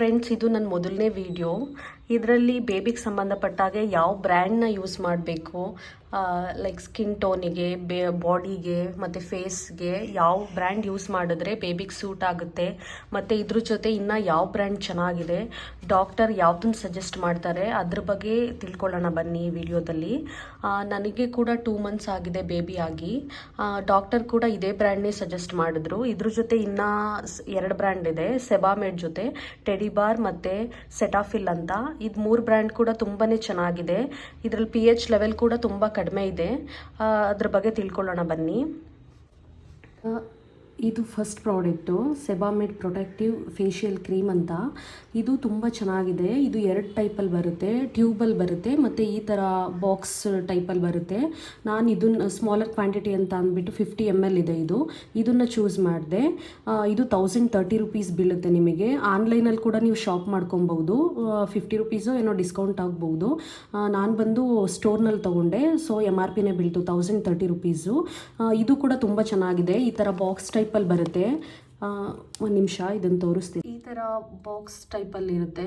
Friends, ಇದು ನನ್ನ ಮೊದಲನೇ ವಿಡಿಯೋ. ಇದರಲ್ಲಿ ಬೇಬಿಗೆ ಸಂಬಂಧಪಟ್ಟಾಗೆ ಯಾವ ಬ್ರ್ಯಾಂಡ್ನ ಯೂಸ್ ಮಾಡಬೇಕು, ಲೈಕ್ ಸ್ಕಿನ್ ಟೋನಿಗೆ, ಬಾಡಿಗೆ ಮತ್ತು ಫೇಸ್ಗೆ ಯಾವ ಬ್ರ್ಯಾಂಡ್ ಯೂಸ್ ಮಾಡಿದ್ರೆ ಬೇಬಿಗೆ ಸೂಟ್ ಆಗುತ್ತೆ, ಮತ್ತು ಇದ್ರ ಜೊತೆ ಇನ್ನು ಯಾವ ಬ್ರ್ಯಾಂಡ್ ಚೆನ್ನಾಗಿದೆ, ಡಾಕ್ಟರ್ ಯಾವುದನ್ನು ಸಜೆಸ್ಟ್ ಮಾಡ್ತಾರೆ ಅದ್ರ ಬಗ್ಗೆ ತಿಳ್ಕೊಳ್ಳೋಣ ಬನ್ನಿ ಈ ವಿಡಿಯೋದಲ್ಲಿ. ನನಗೆ ಕೂಡ 2 months ಆಗಿದೆ ಬೇಬಿ ಆಗಿ. ಡಾಕ್ಟರ್ ಕೂಡ ಇದೇ ಬ್ರ್ಯಾಂಡ್ನೇ ಸಜೆಸ್ಟ್ ಮಾಡಿದ್ರು. ಇದ್ರ ಜೊತೆ ಇನ್ನೂ 2 ಬ್ರ್ಯಾಂಡ್ ಇದೆ, ಸೆಬಾಮೆಡ್ ಜೊತೆ ಟೆಡಿಬಾರ್ ಮತ್ತು ಸೆಟಾಫಿಲ್ ಅಂತ. ಇದು 3 ಬ್ರ್ಯಾಂಡ್ ಕೂಡ ತುಂಬಾ ಚೆನ್ನಾಗಿದೆ. ಇದರಲ್ಲಿ pH ಲೆವೆಲ್ ಕೂಡ ತುಂಬ ಕಡಿಮೆ ಇದೆ. ಅದ್ರ ಬಗ್ಗೆ ತಿಳ್ಕೊಳ್ಳೋಣ ಬನ್ನಿ. ಇದು first product, ಸೆಬಾಮೆಡ್ protective facial cream ಅಂತ. ಇದು ತುಂಬ ಚೆನ್ನಾಗಿದೆ. ಇದು 2 ಟೈಪಲ್ಲಿ ಬರುತ್ತೆ, ಟ್ಯೂಬಲ್ಲಿ ಬರುತ್ತೆ ಮತ್ತು ಈ ಥರ ಬಾಕ್ಸ್ ಟೈಪಲ್ಲಿ ಬರುತ್ತೆ. ನಾನು ಇದನ್ನು ಸ್ಮಾಲರ್ ಕ್ವಾಂಟಿಟಿ ಅಂತ ಅಂದ್ಬಿಟ್ಟು 50 ml ಇದೆ. ಇದನ್ನು ಚೂಸ್ ಮಾಡಿದೆ. ಇದು 1030 rupees ಬೀಳುತ್ತೆ ನಿಮಗೆ. ಆನ್ಲೈನಲ್ಲಿ ಕೂಡ ನೀವು ಶಾಪ್ ಮಾಡ್ಕೊಬೋದು. 50 rupees ಏನೋ ಡಿಸ್ಕೌಂಟ್ ಆಗ್ಬೋದು. ನಾನು ಬಂದು ಸ್ಟೋರ್ನಲ್ಲಿ ತೊಗೊಂಡೆ, ಸೊ MRPನೇ ಬೀಳ್ತು 1030 rupees. ಇದು ಕೂಡ ತುಂಬ ಚೆನ್ನಾಗಿದೆ. ಈ ಥರ ಬಾಕ್ಸ್ ಟೈಪಲ್ಲಿ ಬರುತ್ತೆ. ಒಂದು ನಿಮಿಷ ಇದನ್ನು ತೋರಿಸ್ತೀನಿ. ಈ ಥರ ಬಾಕ್ಸ್ ಟೈಪಲ್ಲಿ ಇರುತ್ತೆ.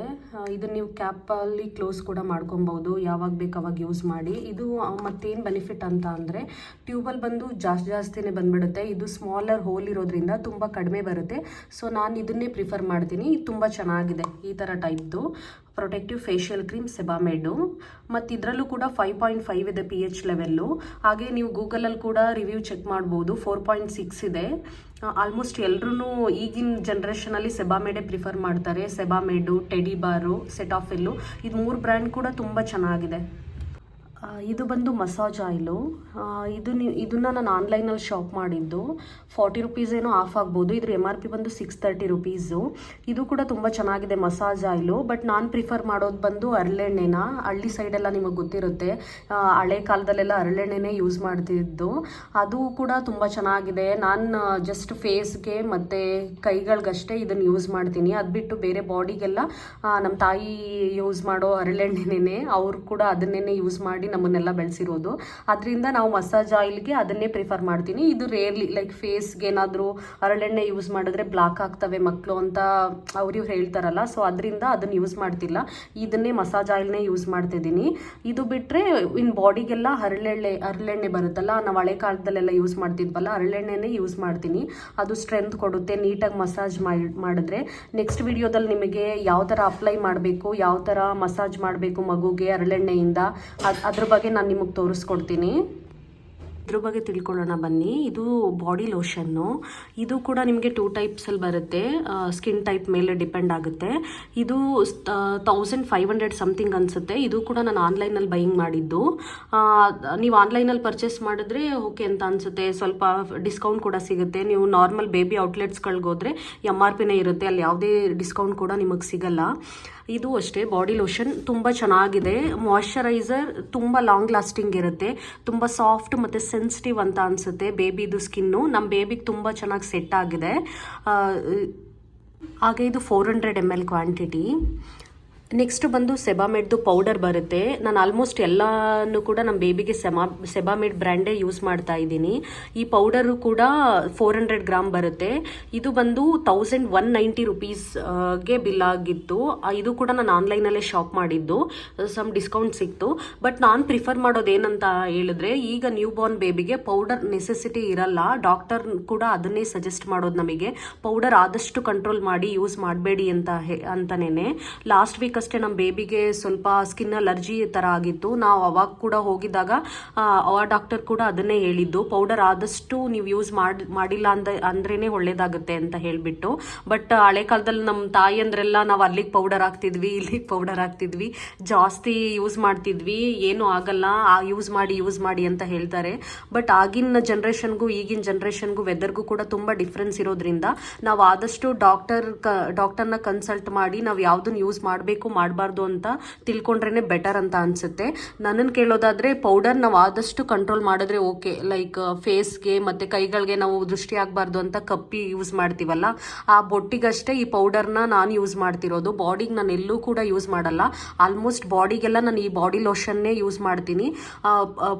ಇದನ್ನು ನೀವು ಕ್ಯಾಪಲ್ಲಿ ಕ್ಲೋಸ್ ಕೂಡ ಮಾಡ್ಕೊಬೋದು, ಯಾವಾಗ ಬೇಕು ಅವಾಗ ಯೂಸ್ ಮಾಡಿ. ಇದು ಮತ್ತೇನು ಬೆನಿಫಿಟ್ ಅಂತ ಅಂದರೆ, ಟ್ಯೂಬಲ್ಲಿ ಬಂದು ಜಾಸ್ತಿನೇ ಬಂದುಬಿಡುತ್ತೆ. ಇದು ಸ್ಮಾಲರ್ ಹೋಲ್ ಇರೋದ್ರಿಂದ ತುಂಬ ಕಡಿಮೆ ಬರುತ್ತೆ. ಸೊ ನಾನು ಇದನ್ನೇ ಪ್ರಿಫರ್ ಮಾಡ್ತೀನಿ. ಇದು ತುಂಬ ಚೆನ್ನಾಗಿದೆ. ಈ ಥರ ಟೈಪ್ದು ಪ್ರೊಟೆಕ್ಟಿವ್ ಫೇಶಿಯಲ್ ಕ್ರೀಮ್ ಸೆಬಾಮೆಡು. ಮತ್ತು ಇದರಲ್ಲೂ ಕೂಡ 5.5 ಇದೆ pH ಲೆವೆಲ್ಲು. ಹಾಗೆ ನೀವು ಗೂಗಲಲ್ಲಿ ಕೂಡ ರಿವ್ಯೂ ಚೆಕ್ ಮಾಡ್ಬೋದು, 4.6 ಇದೆ. ಆಲ್ಮೋಸ್ಟ್ ಎಲ್ಲರೂ ಈಗಿನ ಜನ್ರೇಷನಲ್ಲಿ ಸೆಬಾಮೆಡೇ ಪ್ರಿಫರ್ ಮಾಡ್ತಾರೆ. ಸೆಬಾಮೆಡು, ಟೆಡಿಬಾರು, ಸೆಟಾಫಿಲ್ಲು, ಇದು 3 ಬ್ರ್ಯಾಂಡ್ ಕೂಡ ತುಂಬ ಚೆನ್ನಾಗಿದೆ. ಇದು ಬಂದು ಮಸಾಜ್ ಆಯಿಲು. ಇದನ್ನು ನಾನು ಆನ್ಲೈನಲ್ಲಿ ಶಾಪ್ ಮಾಡಿದ್ದು. 40 rupees ಏನೋ ಆಫ್ ಆಗ್ಬೋದು. ಇದ್ರ MRP ಬಂದು 630 rupees. ಇದು ಕೂಡ ತುಂಬ ಚೆನ್ನಾಗಿದೆ ಮಸಾಜ್ ಆಯಿಲು. ಬಟ್ ನಾನು ಪ್ರಿಫರ್ ಮಾಡೋದು ಬಂದು ಹರಳೆಣ್ಣೆನ. ಹಳ್ಳಿ ಸೈಡೆಲ್ಲ ನಿಮಗೆ ಗೊತ್ತಿರುತ್ತೆ, ಹಳೆ ಕಾಲದಲ್ಲೆಲ್ಲ ಹರಳೆಣ್ಣೆನೇ ಯೂಸ್ ಮಾಡ್ತಿದ್ದು. ಅದು ಕೂಡ ತುಂಬ ಚೆನ್ನಾಗಿದೆ. ನಾನು ಜಸ್ಟ್ ಫೇಸ್ಗೆ ಮತ್ತು ಕೈಗಳಿಗಷ್ಟೇ ಇದನ್ನು ಯೂಸ್ ಮಾಡ್ತೀನಿ. ಅದು ಬಿಟ್ಟು ಬೇರೆ ಬಾಡಿಗೆಲ್ಲ ನಮ್ಮ ತಾಯಿ ಯೂಸ್ ಮಾಡೋ ಹರಳೆಣ್ಣೆನೇ, ಅವರು ಕೂಡ ಅದನ್ನೇ ಯೂಸ್ ಮಾಡಿ ನಮ್ಮನ್ನೆಲ್ಲ ಬೆಳೆಸಿರೋದು. ಅದರಿಂದ ನಾವು ಮಸಾಜ್ ಆಯಿಲ್ಗೆ ಅದನ್ನೇ ಪ್ರಿಫರ್ ಮಾಡ್ತೀನಿ. ಇದು ರೇರ್ಲಿ, ಲೈಕ್ ಫೇಸ್ಗೆ ಏನಾದರೂ ಹರಳೆಣ್ಣೆ ಯೂಸ್ ಮಾಡಿದ್ರೆ ಬ್ಲಾಕ್ ಆಗ್ತವೆ ಮಕ್ಕಳು ಅಂತ ಅವ್ರು ಹೇಳ್ತಾರಲ್ಲ, ಸೊ ಅದರಿಂದ ಅದನ್ನು ಯೂಸ್ ಮಾಡ್ತಿಲ್ಲ. ಇದನ್ನೇ ಮಸಾಜ್ ಆಯಿಲ್ನೇ ಯೂಸ್ ಮಾಡ್ತಿದ್ದೀನಿ. ಇದು ಬಿಟ್ಟರೆ ಇನ್ನು ಬಾಡಿಗೆಲ್ಲ ಹರಳೆಣ್ಣೆ ಬರುತ್ತಲ್ಲ, ನಾವು ಹಳೆ ಕಾಲದಲ್ಲೆಲ್ಲ ಯೂಸ್ ಮಾಡ್ತಿದ್ವಲ್ಲ, ಹರಳೆಣ್ಣೆನೇ ಯೂಸ್ ಮಾಡ್ತೀನಿ. ಅದು ಸ್ಟ್ರೆಂತ್ ಕೊಡುತ್ತೆ ನೀಟಾಗಿ ಮಸಾಜ್ ಮಾಡಿದ್ರೆ. ನೆಕ್ಸ್ಟ್ ವಿಡಿಯೋದಲ್ಲಿ ನಿಮಗೆ ಯಾವ ಥರ ಅಪ್ಲೈ ಮಾಡಬೇಕು, ಯಾವ ಥರ ಮಸಾಜ್ ಮಾಡಬೇಕು ಮಗುಗೆ ಹರಳೆಣ್ಣೆಯಿಂದ, ಅದ್ರ ಬಗ್ಗೆ ನಾನು ನಿಮಗೆ ತೋರಿಸ್ಕೊಡ್ತೀನಿ. ಇದ್ರ ಬಗ್ಗೆ ತಿಳ್ಕೊಳ್ಳೋಣ ಬನ್ನಿ. ಇದು ಬಾಡಿ ಲೋಷನ್ನು. ಇದು ಕೂಡ ನಿಮಗೆ 2 ಟೈಪ್ಸಲ್ಲಿ ಬರುತ್ತೆ. ಸ್ಕಿನ್ ಟೈಪ್ ಮೇಲೆ ಡಿಪೆಂಡ್ ಆಗುತ್ತೆ. ಇದು 1500 ಸಮಥಿಂಗ್ ಅನಿಸುತ್ತೆ. ಇದು ಕೂಡ ನಾನು ಆನ್ಲೈನಲ್ಲಿ ಬೈಯಿಂಗ್ ಮಾಡಿದ್ದು. ನೀವು ಆನ್ಲೈನಲ್ಲಿ ಪರ್ಚೇಸ್ ಮಾಡಿದ್ರೆ ಓಕೆ ಅಂತ ಅನಿಸುತ್ತೆ, ಸ್ವಲ್ಪ ಡಿಸ್ಕೌಂಟ್ ಕೂಡ ಸಿಗುತ್ತೆ. ನೀವು ನಾರ್ಮಲ್ ಬೇಬಿ ಔಟ್ಲೆಟ್ಸ್ಗಳಿಗೆ ಹೋದರೆ MRPನೇ ಇರುತ್ತೆ, ಅಲ್ಲಿ ಯಾವುದೇ ಡಿಸ್ಕೌಂಟ್ ಕೂಡ ನಿಮಗೆ ಸಿಗಲ್ಲ. ಇದು ಅಷ್ಟೇ ಬಾಡಿ ಲೋಷನ್ ತುಂಬ ಚೆನ್ನಾಗಿದೆ. ಮಾಯ್ಶ್ಚರೈಸರ್ ತುಂಬ ಲಾಂಗ್ ಲಾಸ್ಟಿಂಗ್ ಇರುತ್ತೆ, ತುಂಬ ಸಾಫ್ಟ್ ಮತ್ತು ಸೆನ್ಸಿಟಿವ್ ಅಂತ ಅನಿಸುತ್ತೆ ಬೇಬಿದು ಸ್ಕಿನ್ನು. ನಮ್ಮ ಬೇಬಿಗೆ ತುಂಬ ಚೆನ್ನಾಗಿ ಸೆಟ್ ಆಗಿದೆ. ಹಾಗೆ ಇದು 400 ml ಕ್ವಾಂಟಿಟಿ. ನೆಕ್ಸ್ಟ್ ಬಂದು ಸೆಬಾಮೆಡ್ದು ಪೌಡರ್ ಬರುತ್ತೆ. ನಾನು ಆಲ್ಮೋಸ್ಟ್ ಎಲ್ಲನೂ ಕೂಡ ನಮ್ಮ ಬೇಬಿಗೆ ಸೆಬಾಮೆಡ್ ಬ್ರ್ಯಾಂಡೇ ಯೂಸ್ ಮಾಡ್ತಾ ಇದ್ದೀನಿ. ಈ ಪೌಡರು ಕೂಡ 400 ಗ್ರಾಮ್ ಬರುತ್ತೆ. ಇದು ಬಂದು 1190 rupeesಗೆ ಬಿಲ್ ಆಗಿತ್ತು. ಇದು ಕೂಡ ನಾನು ಆನ್ಲೈನಲ್ಲೇ ಶಾಪ್ ಮಾಡಿದ್ದು, ಸಮ್ ಡಿಸ್ಕೌಂಟ್ ಸಿಕ್ತು. ಬಟ್ ನಾನು ಪ್ರಿಫರ್ ಮಾಡೋದೇನಂತ ಹೇಳಿದ್ರೆ, ಈಗ ನ್ಯೂ ಬಾರ್ನ್ ಬೇಬಿಗೆ ಪೌಡರ್ ನೆಸೆಸಿಟಿ ಇರಲ್ಲ. ಡಾಕ್ಟರ್ ಕೂಡ ಅದನ್ನೇ ಸಜೆಸ್ಟ್ ಮಾಡೋದು ನಮಗೆ, ಪೌಡರ್ ಆದಷ್ಟು ಕಂಟ್ರೋಲ್ ಮಾಡಿ ಯೂಸ್ ಮಾಡಬೇಡಿ ಅಂತನೇ. ಲಾಸ್ಟ್ ವೀಕ್ ಅಷ್ಟೇ ನಮ್ಮ ಬೇಬಿಗೆ ಸ್ವಲ್ಪ ಸ್ಕಿನ್ ಅಲರ್ಜಿ ಥರ ಆಗಿತ್ತು. ನಾವು ಅವಾಗ ಕೂಡ ಹೋಗಿದ್ದಾಗ ಆ ಡಾಕ್ಟರ್ ಕೂಡ ಅದನ್ನೇ ಹೇಳಿದ್ದು, ಪೌಡರ್ ಆದಷ್ಟು ನೀವು ಯೂಸ್ ಮಾಡಿಲ್ಲ ಅಂದ್ರೇ ಒಳ್ಳೇದಾಗುತ್ತೆ ಅಂತ ಹೇಳಿಬಿಟ್ಟು. ಬಟ್ ಹಳೆ ಕಾಲದಲ್ಲಿ ನಮ್ಮ ತಾಯಿ ಅಂದ್ರೆಲ್ಲ ನಾವು ಅಲ್ಲಿಗೆ ಪೌಡರ್ ಹಾಕ್ತಿದ್ವಿ, ಇಲ್ಲಿಗೆ ಪೌಡರ್ ಹಾಕ್ತಿದ್ವಿ, ಜಾಸ್ತಿ ಯೂಸ್ ಮಾಡ್ತಿದ್ವಿ, ಏನೂ ಆಗಲ್ಲ ಯೂಸ್ ಮಾಡಿ ಅಂತ ಹೇಳ್ತಾರೆ. ಬಟ್ ಆಗಿನ ಜನ್ರೇಷನ್ಗೂ ಈಗಿನ ಜನ್ರೇಷನ್ಗೂ ವೆದರ್ಗೂ ಕೂಡ ತುಂಬ ಡಿಫ್ರೆನ್ಸ್ ಇರೋದ್ರಿಂದ ನಾವು ಆದಷ್ಟು ಡಾಕ್ಟರ್ನ ಕನ್ಸಲ್ಟ್ ಮಾಡಿ ನಾವು ಯಾವುದನ್ನು ಯೂಸ್ ಮಾಡಬೇಕು ಮಾಡಬಾರ್ದು ಅಂತ ತಿಳ್ಕೊಂಡ್ರೇ ಬೆಟರ್ ಅಂತ ಅನಿಸುತ್ತೆ. ನನ್ನನ್ನು ಕೇಳೋದಾದರೆ ಪೌಡರ್ ನಾವು ಆದಷ್ಟು ಕಂಟ್ರೋಲ್ ಮಾಡಿದ್ರೆ ಓಕೆ. ಲೈಕ್ ಫೇಸ್ಗೆ ಮತ್ತು ಕೈಗಳಿಗೆ ನಾವು ದೃಷ್ಟಿ ಆಗಬಾರ್ದು ಅಂತ ಕಪ್ಪಿ ಯೂಸ್ ಮಾಡ್ತೀವಲ್ಲ, ಆ ಬೊಟ್ಟಿಗಷ್ಟೇ ಈ ಪೌಡರ್ನ ನಾನು ಯೂಸ್ ಮಾಡ್ತಿರೋದು. ಬಾಡಿಗೆ ನಾನು ಎಲ್ಲೂ ಕೂಡ ಯೂಸ್ ಮಾಡಲ್ಲ. ಆಲ್ಮೋಸ್ಟ್ ಬಾಡಿಗೆಲ್ಲ ನಾನು ಈ ಬಾಡಿ ಲೋಷನ್ನೇ ಯೂಸ್ ಮಾಡ್ತೀನಿ.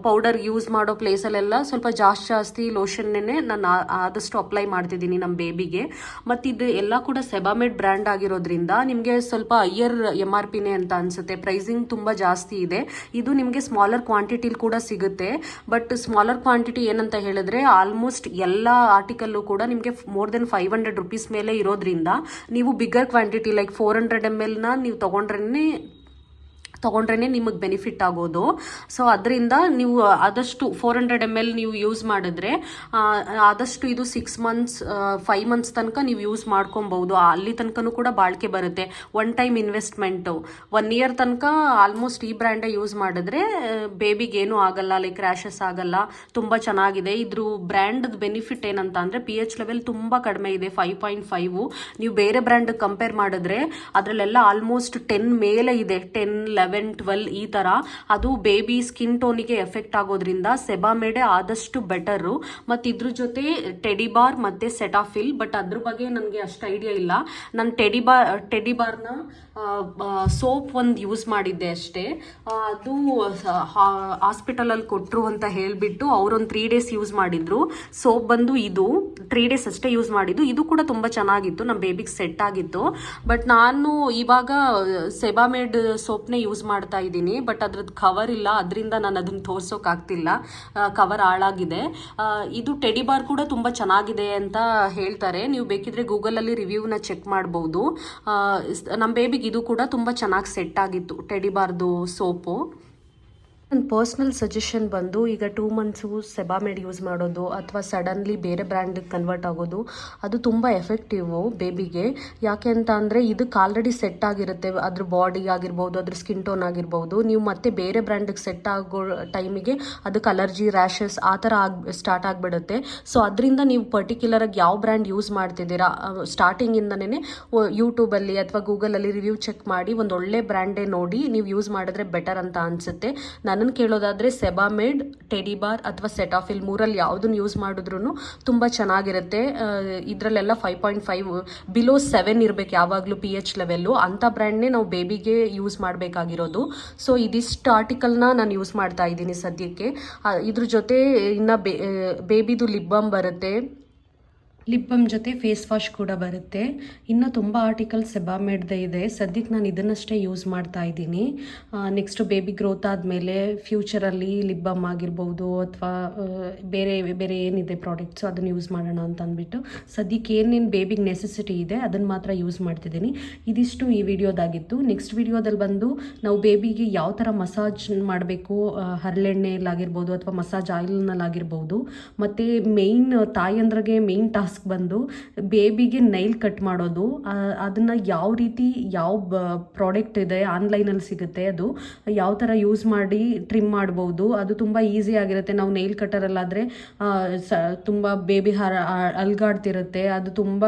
ಪೌಡರ್ ಯೂಸ್ ಮಾಡೋ ಪ್ಲೇಸಲ್ಲೆಲ್ಲ ಸ್ವಲ್ಪ ಜಾಸ್ತಿ ಲೋಷನ್ನೇ ನಾನು ಆದಷ್ಟು ಅಪ್ಲೈ ಮಾಡ್ತಿದ್ದೀನಿ ನಮ್ಮ ಬೇಬಿಗೆ. ಮತ್ತು ಇದು ಎಲ್ಲ ಕೂಡ ಸೆಬಾಮೆಡ್ ಬ್ರ್ಯಾಂಡ್ ಆಗಿರೋದ್ರಿಂದ ನಿಮಗೆ ಸ್ವಲ್ಪ ಹೈಯರ್ MRPನೇ ಅಂತ ಅನಿಸುತ್ತೆ. ಪ್ರೈಸಿಂಗ್ ತುಂಬ ಜಾಸ್ತಿ ಇದೆ. ಇದು ನಿಮಗೆ ಸ್ಮಾಲರ್ ಕ್ವಾಂಟಿಟಿಲಿ ಕೂಡ ಸಿಗುತ್ತೆ. ಬಟ್ ಸ್ಮಾಲರ್ ಕ್ವಾಂಟಿಟಿ ಏನಂತ ಹೇಳಿದ್ರೆ ಆಲ್ಮೋಸ್ಟ್ ಎಲ್ಲ ಆರ್ಟಿಕಲ್ಲು ಕೂಡ ನಿಮಗೆ ಮೋರ್ ದೆನ್ 500 ರುಪೀಸ್ ಮೇಲೆ ಇರೋದ್ರಿಂದ ನೀವು ಬಿಗ್ಗರ್ ಕ್ವಾಂಟಿಟಿ ಲೈಕ್ 400 ml ನೀವು ತೊಗೊಂಡ್ರೇ ನಿಮಗೆ ಬೆನಿಫಿಟ್ ಆಗೋದು. ಸೊ ಅದರಿಂದ ನೀವು ಆದಷ್ಟು 400 ml ನೀವು ಯೂಸ್ ಮಾಡಿದ್ರೆ ಆದಷ್ಟು ಇದು 6 months 5 months ತನಕ ನೀವು ಯೂಸ್ ಮಾಡ್ಕೊಬಹುದು. ಅಲ್ಲಿ ತನಕನೂ ಕೂಡ ಬಾಳಿಕೆ ಬರುತ್ತೆ. ಒನ್ ಟೈಮ್ ಇನ್ವೆಸ್ಟ್ಮೆಂಟು 1 year ತನಕ ಆಲ್ಮೋಸ್ಟ್ ಈ ಬ್ರ್ಯಾಂಡೇ ಯೂಸ್ ಮಾಡಿದ್ರೆ ಬೇಬಿಗೆ ಏನೂ ಆಗಲ್ಲ, ಲೈಕ್ ರ್ಯಾಷಸ್ ಆಗಲ್ಲ. ತುಂಬ ಚೆನ್ನಾಗಿದೆ. ಇದ್ರ ಬ್ರ್ಯಾಂಡ್ ಬೆನಿಫಿಟ್ ಏನಂತ ಅಂದರೆ pH ಲೆವೆಲ್ ತುಂಬ ಕಡಿಮೆ ಇದೆ, 5.5. ನೀವು ಬೇರೆ ಬ್ರ್ಯಾಂಡ್ ಕಂಪೇರ್ ಮಾಡಿದ್ರೆ ಅದರಲ್ಲೆಲ್ಲ ಆಲ್ಮೋಸ್ಟ್ 10 ಮೇಲೆ ಇದೆ, 10, 11, 12 ಈ ಥರ. ಅದು ಬೇಬಿ ಸ್ಕಿನ್ ಟೋನಿಗೆ ಎಫೆಕ್ಟ್ ಆಗೋದ್ರಿಂದ ಸೆಬಾಮೆಡೆ ಆದಷ್ಟು ಬೆಟರು. ಮತ್ತು ಇದ್ರ ಜೊತೆ ಟೆಡಿಬಾರ್ ಮತ್ತು ಸೆಟಾಫಿಲ್, ಬಟ್ ಅದ್ರ ಬಗ್ಗೆ ನನಗೆ ಅಷ್ಟು ಐಡಿಯಾ ಇಲ್ಲ. ನಾನು ಟೆಡಿಬಾರ್ನ ಸೋಪ್ ಒಂದು ಯೂಸ್ ಮಾಡಿದ್ದೆ ಅಷ್ಟೇ. ಅದು ಹಾಸ್ಪಿಟಲಲ್ಲಿ ಕೊಟ್ಟರು ಅಂತ ಹೇಳಿಬಿಟ್ಟು ಅವರೊಂದು 3 days ಯೂಸ್ ಮಾಡಿದ್ರು. ಸೋಪ್ ಬಂದು ಇದು 3 days ಅಷ್ಟೇ ಯೂಸ್ ಮಾಡಿದ್ದು. ಇದು ಕೂಡ ತುಂಬ ಚೆನ್ನಾಗಿತ್ತು, ನಮ್ಮ ಬೇಬಿಗೆ ಸೆಟ್ ಆಗಿತ್ತು. ಬಟ್ ನಾನು ಇವಾಗ ಸೆಬಾಮೆಡ್ ಸೋಪ್ನೇ ಯೂಸ್ ಮಾಡ್ತಾ ಇದ್ದೀನಿ. ಬಟ್ ಅದ್ರದ್ದು ಕವರ್ ಇಲ್ಲ, ಅದರಿಂದ ನಾನು ಅದನ್ನು ತೋರ್ಸೋಕ್ಕಾಗ್ತಿಲ್ಲ, ಕವರ್ ಹಾಳಾಗಿದೆ. ಇದು ಟೆಡಿಬಾರ್ ಕೂಡ ತುಂಬ ಚೆನ್ನಾಗಿದೆ ಅಂತ ಹೇಳ್ತಾರೆ. ನೀವು ಬೇಕಿದ್ರೆ ಗೂಗಲಲ್ಲಿ ರಿವ್ಯೂನ ಚೆಕ್ ಮಾಡ್ಬೋದು. ನಮ್ಮ ಬೇಬಿಗೆ ಇದು ಕೂಡ ತುಂಬ ಚೆನ್ನಾಗಿ ಸೆಟ್ ಆಗಿತ್ತು, ಟೆಡಿಬಾರ್ದು ಸೋಪು. ನನ್ನ ಪರ್ಸ್ನಲ್ ಸಜೆಷನ್ ಬಂದು ಈಗ 2 months ಸೆಬಾಮೆಡ್ ಯೂಸ್ ಮಾಡೋದು ಅಥವಾ ಸಡನ್ಲಿ ಬೇರೆ ಬ್ರ್ಯಾಂಡಿಗೆ ಕನ್ವರ್ಟ್ ಆಗೋದು ಅದು ತುಂಬ ಎಫೆಕ್ಟಿವು ಬೇಬಿಗೆ. ಯಾಕೆ ಅಂತ ಅಂದರೆ ಇದಕ್ಕೆ ಆಲ್ರೆಡಿ ಸೆಟ್ ಆಗಿರುತ್ತೆ, ಅದ್ರ ಬಾಡಿ ಆಗಿರ್ಬೋದು, ಅದ್ರ ಸ್ಕಿನ್ ಟೋನ್ ಆಗಿರ್ಬೋದು. ನೀವು ಮತ್ತೆ ಬೇರೆ ಬ್ರ್ಯಾಂಡಿಗೆ ಸೆಟ್ ಆಗೋ ಟೈಮಿಗೆ ಅದಕ್ಕೆ ಅಲರ್ಜಿ, ರ್ಯಾಷಸ್ ಆ ಥರ ಸ್ಟಾರ್ಟ್ ಆಗಿಬಿಡುತ್ತೆ. ಸೊ ಅದರಿಂದ ನೀವು ಪರ್ಟಿಕ್ಯುಲರಾಗಿ ಯಾವ ಬ್ರ್ಯಾಂಡ್ ಯೂಸ್ ಮಾಡ್ತಿದ್ದೀರಾ ಸ್ಟಾರ್ಟಿಂಗಿಂದನೇ ಯೂಟ್ಯೂಬಲ್ಲಿ ಅಥವಾ ಗೂಗಲಲ್ಲಿ ರಿವ್ಯೂ ಚೆಕ್ ಮಾಡಿ ಒಂದು ಒಳ್ಳೆ ಬ್ರ್ಯಾಂಡೇ ನೋಡಿ ನೀವು ಯೂಸ್ ಮಾಡಿದ್ರೆ ಬೆಟರ್ ಅಂತ ಅನಿಸುತ್ತೆ. ನನ್ನನ್ನು ಕೇಳೋದಾದರೆ ಸೆಬಾಮೆಡ್, ಟೆಡಿಬಾರ್ ಅಥವಾ ಸೆಟಾಫಿಲ್ 3ರಲ್ಲಿ ಯಾವುದನ್ನು ಯೂಸ್ ಮಾಡಿದ್ರೂ ತುಂಬ ಚೆನ್ನಾಗಿರುತ್ತೆ. ಇದರಲ್ಲೆಲ್ಲ 5.5 ಬಿಲೋ 7 ಇರಬೇಕು ಯಾವಾಗಲೂ pH ಲೆವೆಲ್ಲು. ಅಂಥ ಬ್ರ್ಯಾಂಡ್ನೇ ನಾವು ಬೇಬಿಗೆ ಯೂಸ್ ಮಾಡಬೇಕಾಗಿರೋದು. ಸೊ ಇದಿಷ್ಟು ಆರ್ಟಿಕಲ್ನ ನಾನು ಯೂಸ್ ಮಾಡ್ತಾ ಇದ್ದೀನಿ ಸದ್ಯಕ್ಕೆ. ಇದ್ರ ಜೊತೆ ಇನ್ನು ಬೇಬಿದು ಲಿಪ್ ಬಾಮ್ ಬರುತ್ತೆ, ಲಿಪ್ ಬಾಮ್ ಜೊತೆ ಫೇಸ್ ವಾಶ್ ಕೂಡ ಬರುತ್ತೆ. ಇನ್ನು ತುಂಬ ಆರ್ಟಿಕಲ್ ಸೆಬಾಮೆಡ್ದೇ ಇದೆ. ಸದ್ಯಕ್ಕೆ ನಾನು ಇದನ್ನಷ್ಟೇ ಯೂಸ್ ಮಾಡ್ತಾ ಇದ್ದೀನಿ. ನೆಕ್ಸ್ಟ್ ಬೇಬಿ ಗ್ರೋತ್ ಆದಮೇಲೆ ಫ್ಯೂಚರಲ್ಲಿ ಲಿಪ್ ಬಾಮ್ ಆಗಿರ್ಬೋದು ಅಥವಾ ಬೇರೆ ಬೇರೆ ಏನಿದೆ ಪ್ರಾಡಕ್ಟ್ಸು ಅದನ್ನು ಯೂಸ್ ಮಾಡೋಣ ಅಂತ ಅಂದ್ಬಿಟ್ಟು ಸದ್ಯಕ್ಕೆ ಏನೇನು ಬೇಬಿಗೆ ನೆಸೆಸಿಟಿ ಇದೆ ಅದನ್ನು ಮಾತ್ರ ಯೂಸ್ ಮಾಡ್ತಿದ್ದೀನಿ. ಇದಿಷ್ಟು ಈ ವಿಡಿಯೋದಾಗಿತ್ತು. ನೆಕ್ಸ್ಟ್ ವಿಡಿಯೋದಲ್ಲಿ ಬಂದು ನಾವು ಬೇಬಿಗೆ ಯಾವ ಥರ ಮಸಾಜ್ ಮಾಡಬೇಕು, ಹರಳೆಣ್ಣೆಲಾಗಿರ್ಬೋದು ಅಥವಾ ಮಸಾಜ್ ಆಯಿಲ್ನಲ್ಲಾಗಿರ್ಬೋದು, ಮತ್ತು ಮೇಯ್ನ್ ತಾಯಂದ್ರಿಗೆ ಮೇಯ್ನ್ ಟಾಸ್ಕ್ ಬಂದು ಬೇಬಿಗೆ ನೈಲ್ ಕಟ್ ಮಾಡೋದು. ಅದನ್ನು ಯಾವ ರೀತಿ ಯಾವ ಪ್ರಾಡಕ್ಟ್ ಇದೆ ಆನ್ಲೈನಲ್ಲಿ ಸಿಗುತ್ತೆ, ಅದು ಯಾವ ಥರ ಯೂಸ್ ಮಾಡಿ ಟ್ರಿಮ್ ಮಾಡ್ಬೋದು. ಅದು ತುಂಬ ಈಸಿ ಆಗಿರುತ್ತೆ. ನಾವು ನೈಲ್ ಕಟ್ಟರಲ್ಲಾದರೆ ತುಂಬ ಬೇಬಿ ಅಲ್ಗಾಡ್ತಿರುತ್ತೆ, ಅದು ತುಂಬ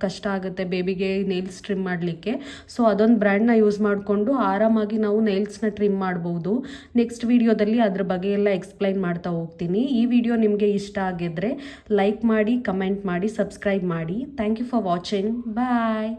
ಕಷ್ಟ ಆಗುತ್ತೆ ಬೇಬಿಗೆ ನೈಲ್ಸ್ ಟ್ರಿಮ್ ಮಾಡಲಿಕ್ಕೆ. ಸೊ ಅದೊಂದು ಬ್ರ್ಯಾಂಡ್ನ ಯೂಸ್ ಮಾಡಿಕೊಂಡು ಆರಾಮಾಗಿ ನಾವು ನೈಲ್ಸ್ನ ಟ್ರಿಮ್ ಮಾಡ್ಬೋದು. ನೆಕ್ಸ್ಟ್ ವಿಡಿಯೋದಲ್ಲಿ ಅದ್ರ ಬಗ್ಗೆ ಎಲ್ಲ ಎಕ್ಸ್ಪ್ಲೈನ್ ಮಾಡ್ತಾ ಹೋಗ್ತೀನಿ. ಈ ವಿಡಿಯೋ ನಿಮಗೆ ಇಷ್ಟ ಆಗಿದ್ರೆ ಲೈಕ್ ಮಾಡಿ, ಕಮೆಂಟ್ ಮಾಡಿ, ಸಬ್ಸ್ಕ್ರೈಬ್ ಮಾಡಿ. Thank you for watching. Bye.